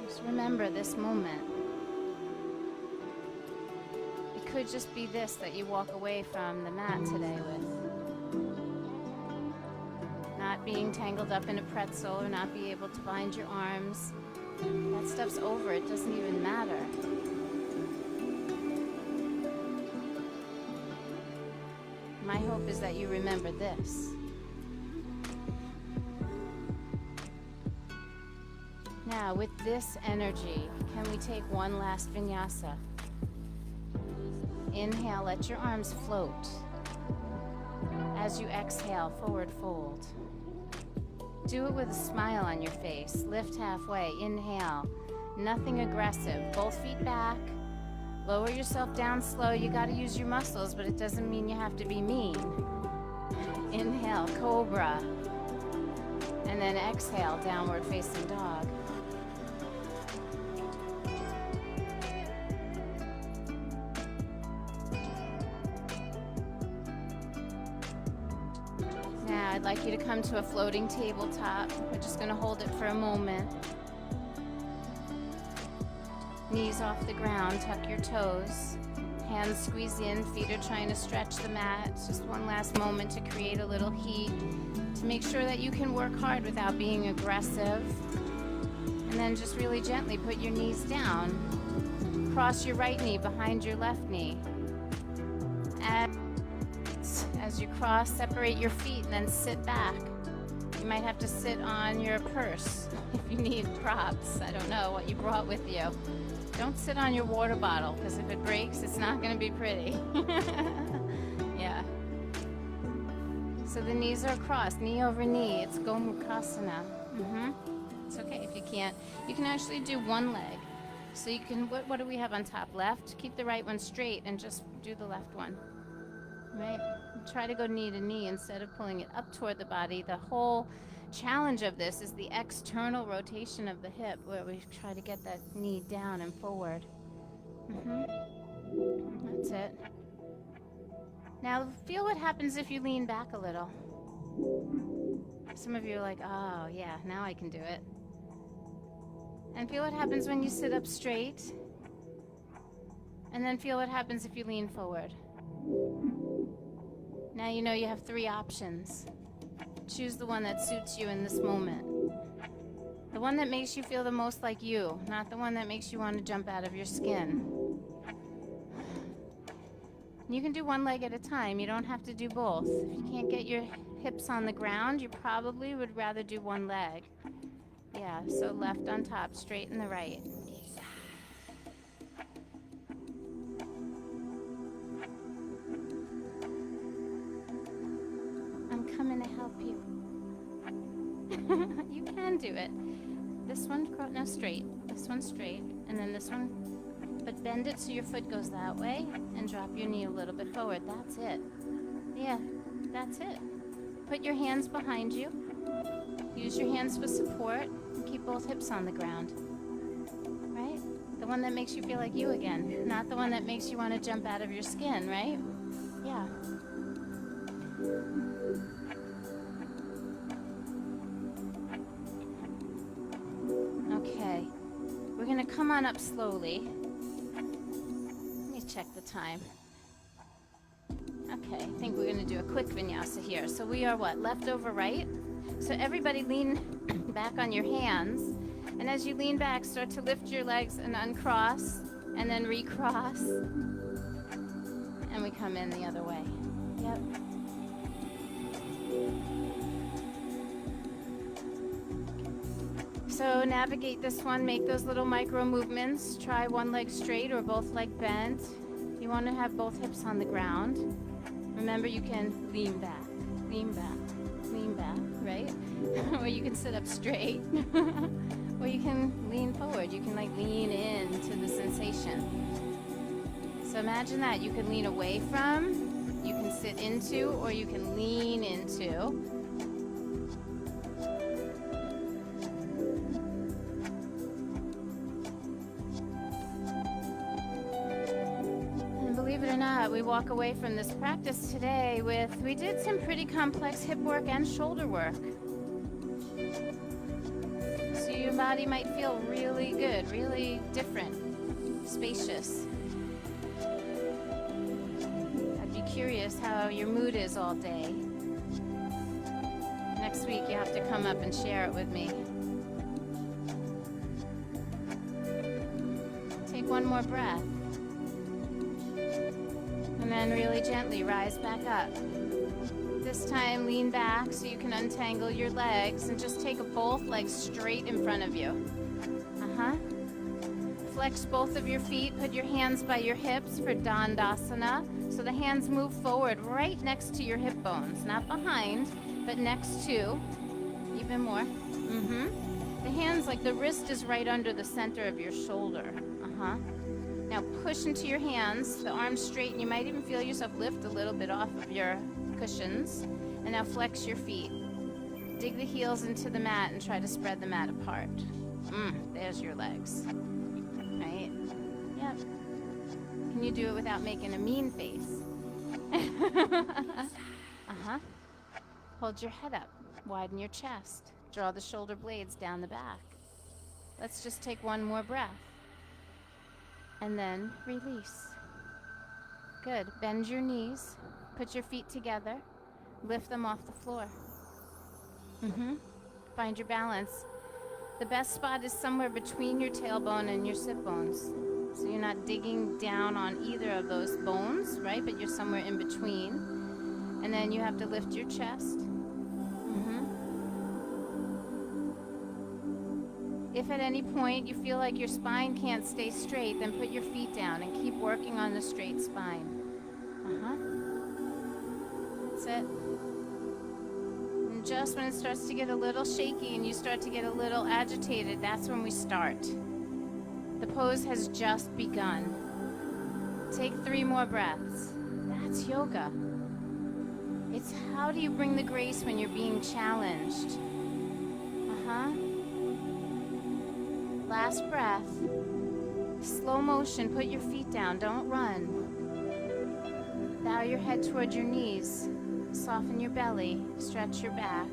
S1: Just remember this moment. It could just be this that you walk away from the mat today with. Not being tangled up in a pretzel or not be able to bind your arms. That stuff's over. It doesn't even matter. My hope is that you remember this. Now, with this energy, can we take one last vinyasa? Inhale, let your arms float. As you exhale, forward fold. Do it with a smile on your face. Lift halfway. Inhale. Nothing aggressive. Both feet back. Lower yourself down slow. You got to use your muscles, but it doesn't mean you have to be mean. Inhale, cobra. And then exhale, downward facing dog. I'd like you to come to a floating tabletop. We're just going to hold it for a moment. Knees off the ground, tuck your toes. Hands squeeze in, feet are trying to stretch the mat. It's just one last moment to create a little heat, to make sure that you can work hard without being aggressive. And then just really gently put your knees down. Cross your right knee behind your left knee. As you cross, separate your feet and then sit back. You might have to sit on your purse if you need props. I don't know what you brought with you. Don't sit on your water bottle, because if it breaks, it's not going to be pretty. Yeah. So the knees are crossed, knee over knee. It's Gomukhasana. It's okay if you can't. You can actually do one leg. So you can, what do we have on top? Left. Keep the right one straight and just do the left one. Right? Try to go knee to knee instead of pulling it up toward the body. The whole challenge of this is the external rotation of the hip, where we try to get that knee down and forward. That's it. Now feel what happens if you lean back a little. Some of you are like, oh yeah, now I can do it. And feel what happens when you sit up straight. And then feel what happens if you lean forward. Now you know you have 3 options. Choose the one that suits you in this moment. The one that makes you feel the most like you, not the one that makes you want to jump out of your skin. You can do one leg at a time. You don't have to do both. If you can't get your hips on the ground, you probably would rather do one leg. Yeah, so left on top, straighten the right. I'm coming to help you. You can do it. This one, no, straight. This one straight, and then this one, but bend it so your foot goes that way, and drop your knee a little bit forward. That's it. Yeah, that's it. Put your hands behind you. Use your hands for support, and keep both hips on the ground. Right? The one that makes you feel like you again, not the one that makes you want to jump out of your skin, right? Yeah. Okay, we're gonna come on up slowly. Let me check the time. Okay, I think we're gonna do a quick vinyasa here. So we are what, left over right? So everybody lean back on your hands. And as you lean back, start to lift your legs and uncross, and then recross. And we come in the other way. Yep. So navigate this one, make those little micro movements. Try one leg straight or both leg bent. You want to have both hips on the ground. Remember, you can lean back, right? Or you can sit up straight. Or you can lean forward. You can like lean into the sensation. So imagine that. You can lean away from, you can sit into, or you can lean into. We walk away from this practice today with, we did some pretty complex hip work and shoulder work. So your body might feel really good, really different, spacious. I'd be curious how your mood is all day. Next week you have to come up and share it with me. Take one more breath. And then really gently rise back up. This time lean back so you can untangle your legs and just take both legs straight in front of you. Flex both of your feet, put your hands by your hips for Dandasana. So the hands move forward right next to your hip bones, not behind, but next to, even more. The hands, like the wrist is right under the center of your shoulder. Now push into your hands, the arms straight, and you might even feel yourself lift a little bit off of your cushions. And now flex your feet. Dig the heels into the mat and try to spread the mat apart. There's your legs. Right? Yep. Can you do it without making a mean face? Hold your head up. Widen your chest. Draw the shoulder blades down the back. Let's just take one more breath. And then release. Good. Bend your knees. Put your feet together. Lift them off the floor. Find your balance. The best spot is somewhere between your tailbone and your sit bones. So you're not digging down on either of those bones, right? But you're somewhere in between. And then you have to lift your chest. If at any point you feel like your spine can't stay straight, then put your feet down and keep working on the straight spine. That's it. And just when it starts to get a little shaky and you start to get a little agitated, that's when we start. The pose has just begun. Take 3 more breaths. That's yoga. It's how do you bring the grace when you're being challenged? Last breath. Slow motion, put your feet down, don't run. Bow your head toward your knees. Soften your belly. Stretch your back.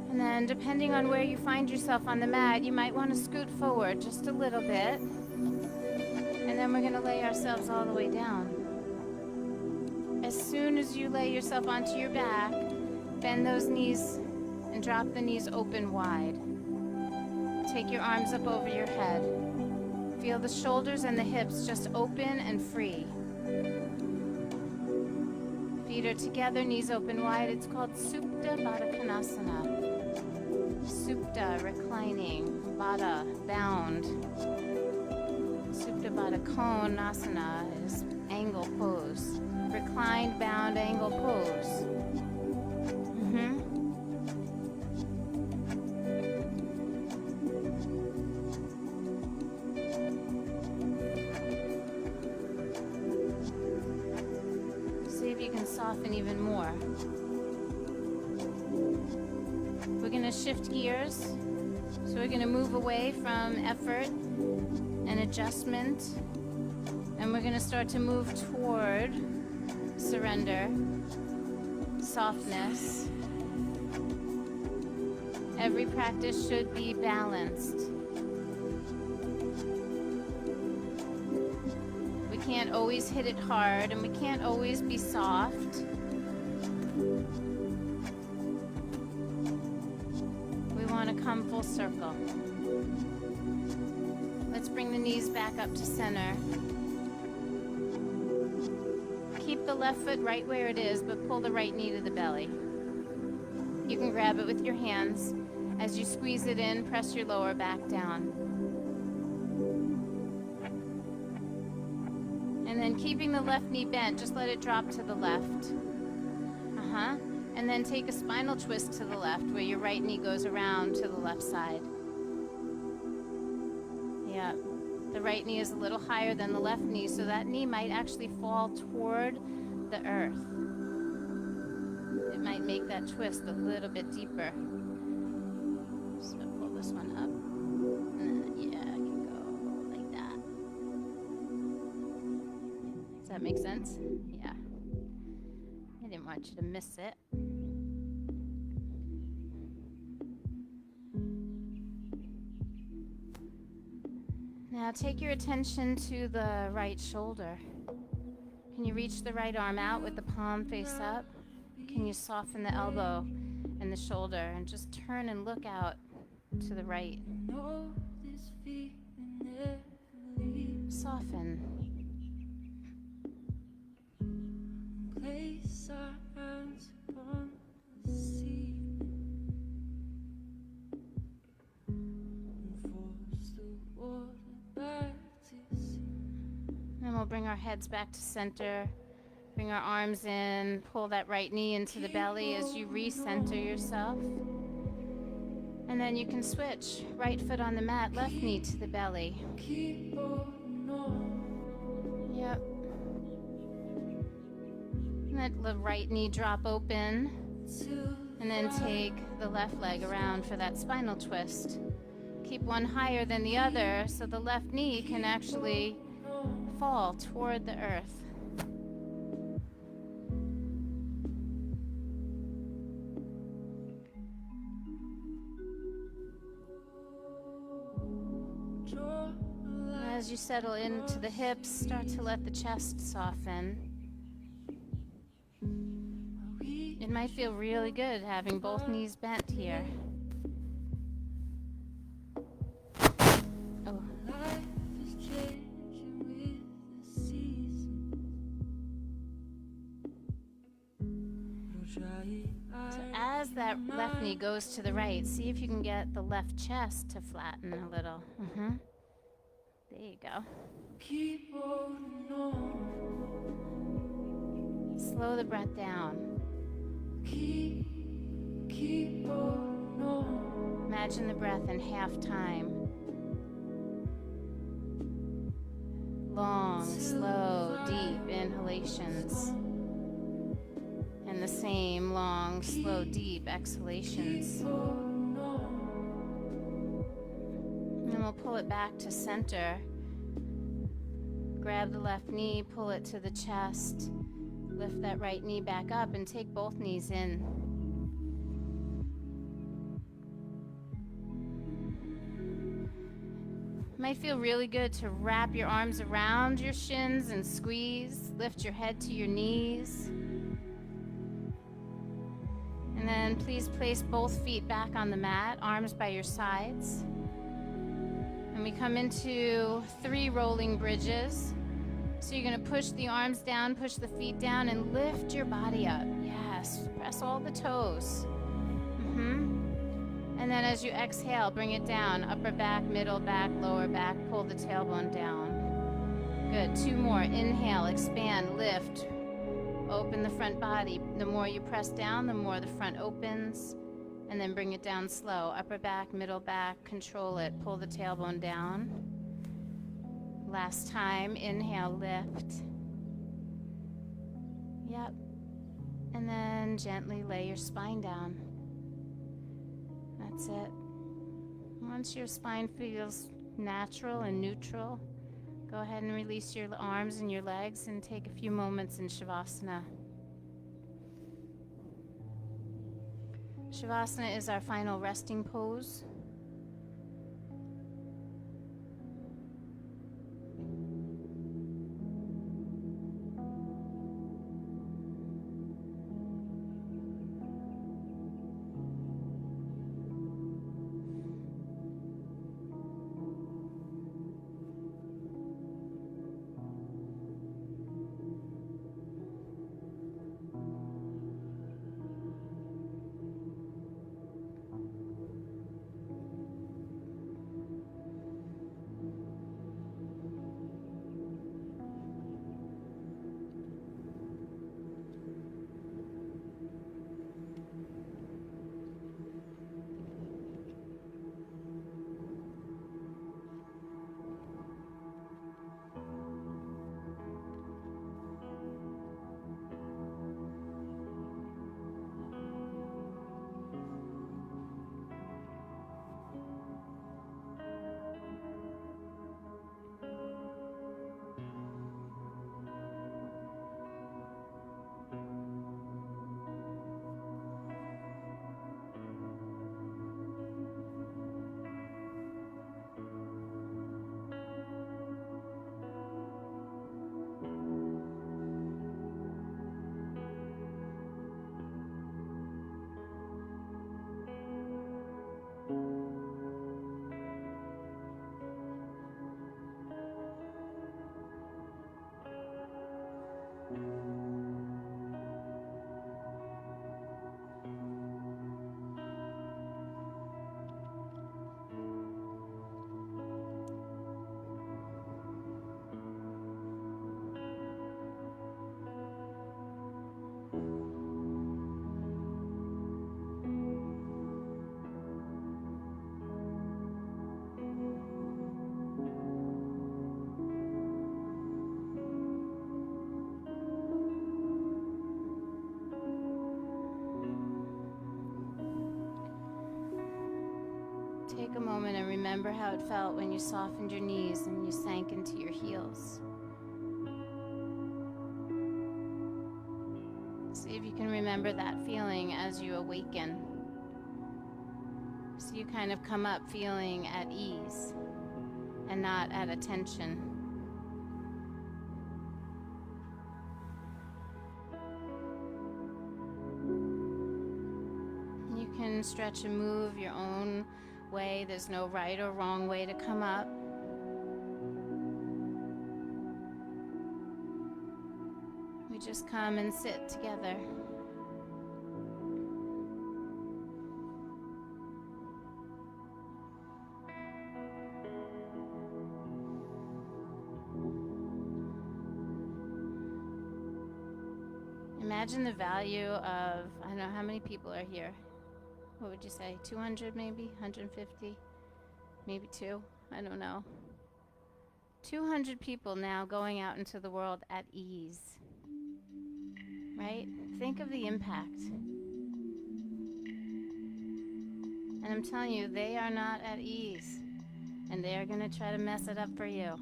S1: And then, depending on where you find yourself on the mat, you might want to scoot forward just a little bit. And then we're going to lay ourselves all the way down. As soon as you lay yourself onto your back, bend those knees and drop the knees open wide. Take your arms up over your head. Feel the shoulders and the hips just open and free. Feet are together, knees open wide. It's called Supta Baddha Konasana. Supta, reclining. Baddha, bound. Supta Baddha Konasana is angle pose. Reclined, bound, angle pose. See if you can soften even more. We're going to shift gears. So we're going to move away from effort and adjustment. And we're going to start to move toward surrender, softness. Every practice should be balanced. We can't always hit it hard, and we can't always be soft. We want to come full circle. Let's bring the knees back up to center. Keep the left foot right where it is, but pull the right knee to the belly. You can grab it with your hands. As you squeeze it in, press your lower back down. And then keeping the left knee bent, just let it drop to the left. And then take a spinal twist to the left, where your right knee goes around to the left side. Yeah. The right knee is a little higher than the left knee, so that knee might actually fall toward the earth. It might make that twist a little bit deeper. So pull this one up. And then, yeah, I can go like that. Does that make sense? Yeah. I didn't want you to miss it. Now take your attention to the right shoulder. Can you reach the right arm out with the palm face up? Can you soften the elbow and the shoulder and just turn and look out to the right? Soften.
S2: Place our hands upon the sea and force the water back to sea.
S1: And we'll bring our heads back to center. Bring our arms in. Pull that right knee into the belly as you recenter yourself. And then you can switch. Right foot on the mat, left knee to the belly. Yep. Let the right knee drop open. And then take the left leg around for that spinal twist. Keep one higher than the other so the left knee can actually fall toward the earth. As you settle into the hips, start to let the chest soften. It might feel really good having both knees bent here. Oh. So as that left knee goes to the right, see if you can get the left chest to flatten a little. There you go. Slow the breath down. Imagine the breath in half time. Long, slow, deep inhalations. And the same long, slow, deep exhalations. And we'll pull it back to center. Grab the left knee, pull it to the chest. Lift that right knee back up and take both knees in. Might feel really good to wrap your arms around your shins and squeeze. Lift your head to your knees. And then please place both feet back on the mat, arms by your sides. And we come into 3 rolling bridges. So you're going to push the arms down, push the feet down, and lift your body up. Yes, press all the toes. And then as you exhale, bring it down. Upper back, middle back, lower back. Pull the tailbone down. Good. 2 more. Inhale, expand, lift. Open the front body. The more you press down, the more the front opens. And then bring it down slow. Upper back, middle back. Control it. Pull the tailbone down. Last time. Inhale, lift. Yep. And then gently lay your spine down. That's it. Once your spine feels natural and neutral, go ahead and release your arms and your legs and take a few moments in Shavasana. Shavasana is our final resting pose. Take a moment and remember how it felt when you softened your knees and you sank into your heels. See if you can remember that feeling as you awaken. So you kind of come up feeling at ease and not at a tension. You can stretch and move your own way. There's no right or wrong way to come up. We just come and sit together. Imagine the value of, I don't know how many people are here. What would you say, 200 maybe, 150, maybe 2, I don't know. 200 people now going out into the world at ease, right? Think of the impact. And I'm telling you, they are not at ease, and they are gonna try to mess it up for you.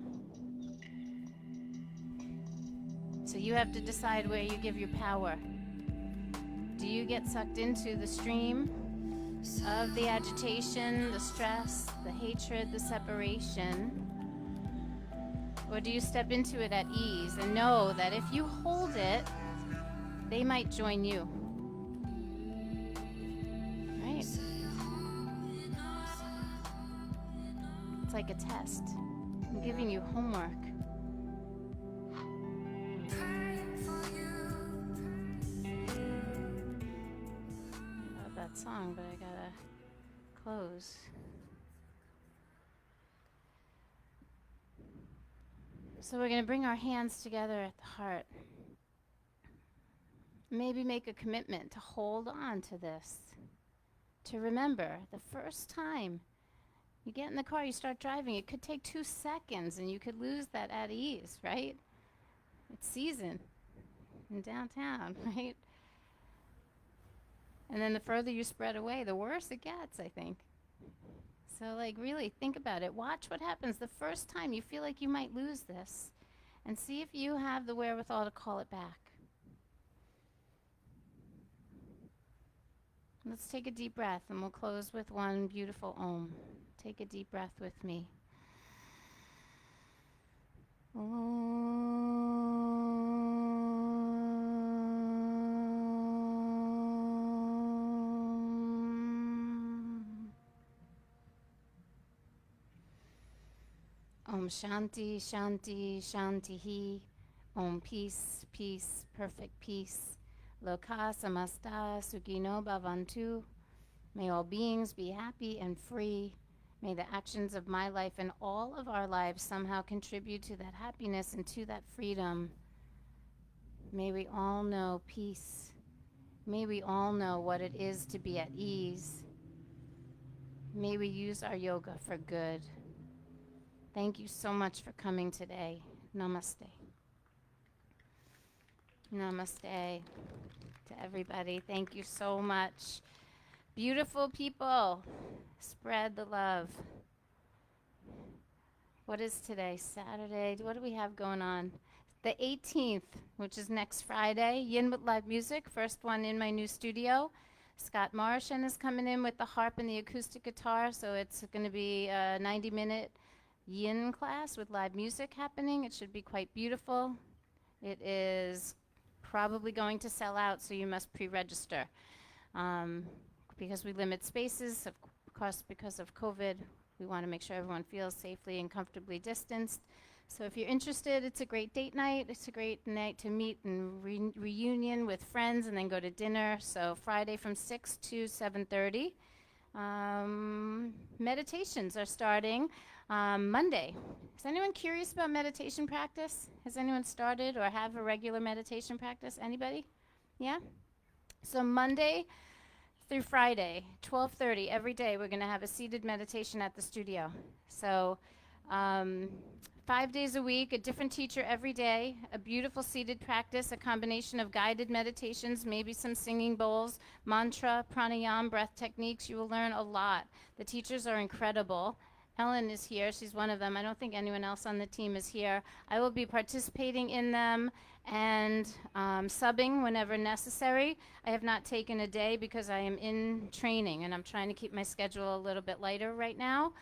S1: So you have to decide where you give your power. Do you get sucked into the stream of the agitation, the stress, the hatred, the separation? Or do you step into it at ease and know that if you hold it, they might join you? Right? It's like a test. I'm giving you homework. I love that song, but I gotta close. So we're going to bring our hands together at the heart. Maybe make a commitment to hold on to this. To remember the first time you get in the car, you start driving, it could take 2 seconds and you could lose that at ease, right? It's season in downtown, right? And then the further you spread away, the worse it gets, I think. So, like, really think about it. Watch what happens the first time you feel like you might lose this, and see if you have the wherewithal to call it back. Let's take a deep breath, and we'll close with one beautiful Om. Take a deep breath with me. Om Shanti, Shanti, Shantihi. Om Peace, Peace, Perfect Peace. Loka Samasta Sukhino Bhavantu. May all beings be happy and free. May the actions of my life and all of our lives somehow contribute to that happiness and to that freedom. May we all know peace. May we all know what it is to be at ease. May we use our yoga for good. Thank you so much for coming today. Namaste. Namaste to everybody. Thank you so much. Beautiful people, spread the love. What is today? Saturday. What do we have going on? The 18th, which is next Friday. Yin with live music, first one in my new studio. Scott Marshan is coming in with the harp and the acoustic guitar, so it's going to be a 90-minute yin class with live music happening. It should be quite beautiful. It is probably going to sell out, so you must pre-register. Because we limit spaces, of course, because of COVID, we want to make sure everyone feels safely and comfortably distanced. So if you're interested, it's a great date night. It's a great night to meet and reunion with friends and then go to dinner. So Friday from 6 to 7:30. Meditations are starting Monday. Is anyone curious about meditation practice? Has anyone started or have a regular meditation practice? Anybody? Yeah? So Monday through Friday, 12:30 every day, we're going to have a seated meditation at the studio. So 5 days a week, a different teacher every day, a beautiful seated practice, a combination of guided meditations, maybe some singing bowls, mantra, pranayama, breath techniques. You will learn a lot. The teachers are incredible. Ellen is here. She's one of them. I don't think anyone else on the team is here. I will be participating in them and subbing whenever necessary. I have not taken a day because I am in training, and I'm trying to keep my schedule a little bit lighter right now.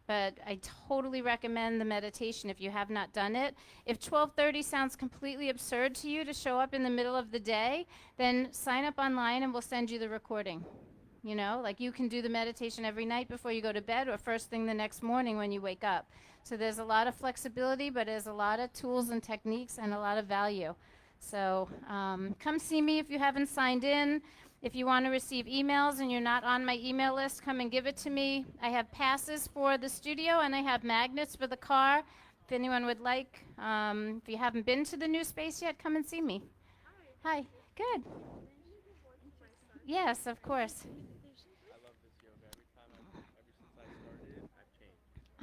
S1: But I totally recommend the meditation if you have not done it. If 12:30 sounds completely absurd to you to show up in the middle of the day, then sign up online and we'll send you the recording. You know, like you can do the meditation every night before you go to bed or first thing the next morning when you wake up. So there's a lot of flexibility, but there's a lot of tools and techniques and a lot of value. So come see me if you haven't signed in. If you want to receive emails and you're not on my email list, come and give it to me. I have passes for the studio and I have magnets for the car. If anyone would like, if you haven't been to the new space yet, come and see me. Hi. Good. Yes, of course.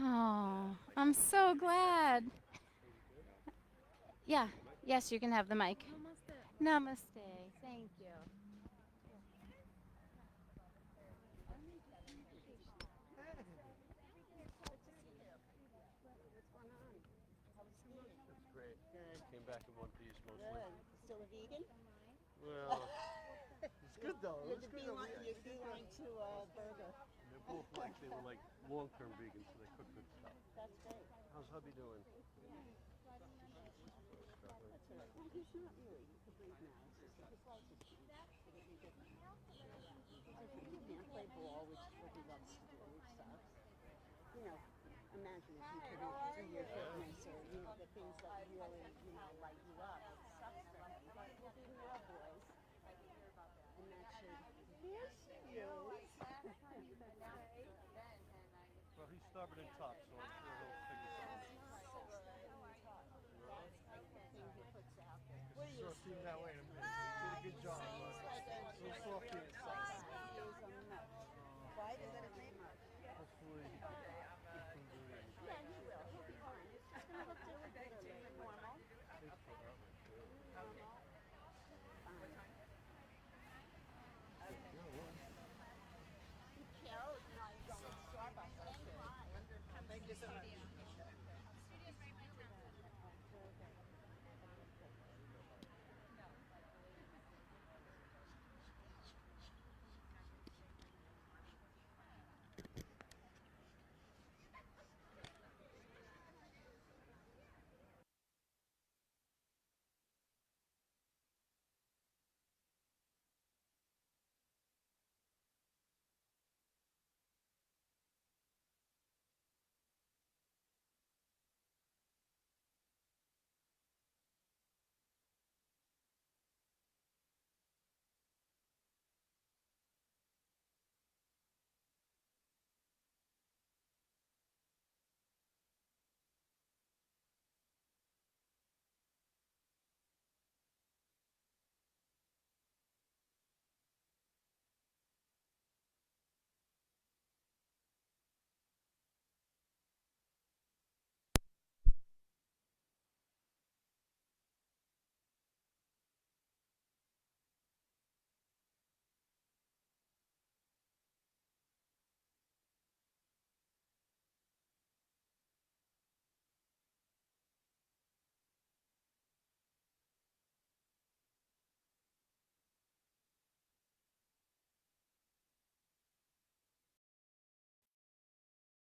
S1: Oh, I'm so glad. Yeah. Yes, you can have the mic. Namaste. Thank you.
S3: Great. Came back in one piece mostly.
S4: Good. Still a vegan?
S3: Well, it's good though.
S4: You're
S3: It's
S4: the
S3: good.
S4: beeline to burger.
S3: They both they were like long-term vegans, so they cook good stuff.
S4: That's great.
S3: How's hubby doing?
S4: That's all right. Well, he's not really. He could breathe now. It's just his life is changed. It'll be different. I think he can't play ball, which is what he loves to do. It sucks. You know, imagine if you couldn't do your fitness or, you know, the things that really, you know, light you up. It sucks for him. But we'll do more boys. And that should... There she is.
S3: Well, he's stubborn and tough, so I'm sure he'll figure something out.
S4: That's like the thing he puts out there.
S3: What do you seem that way to me?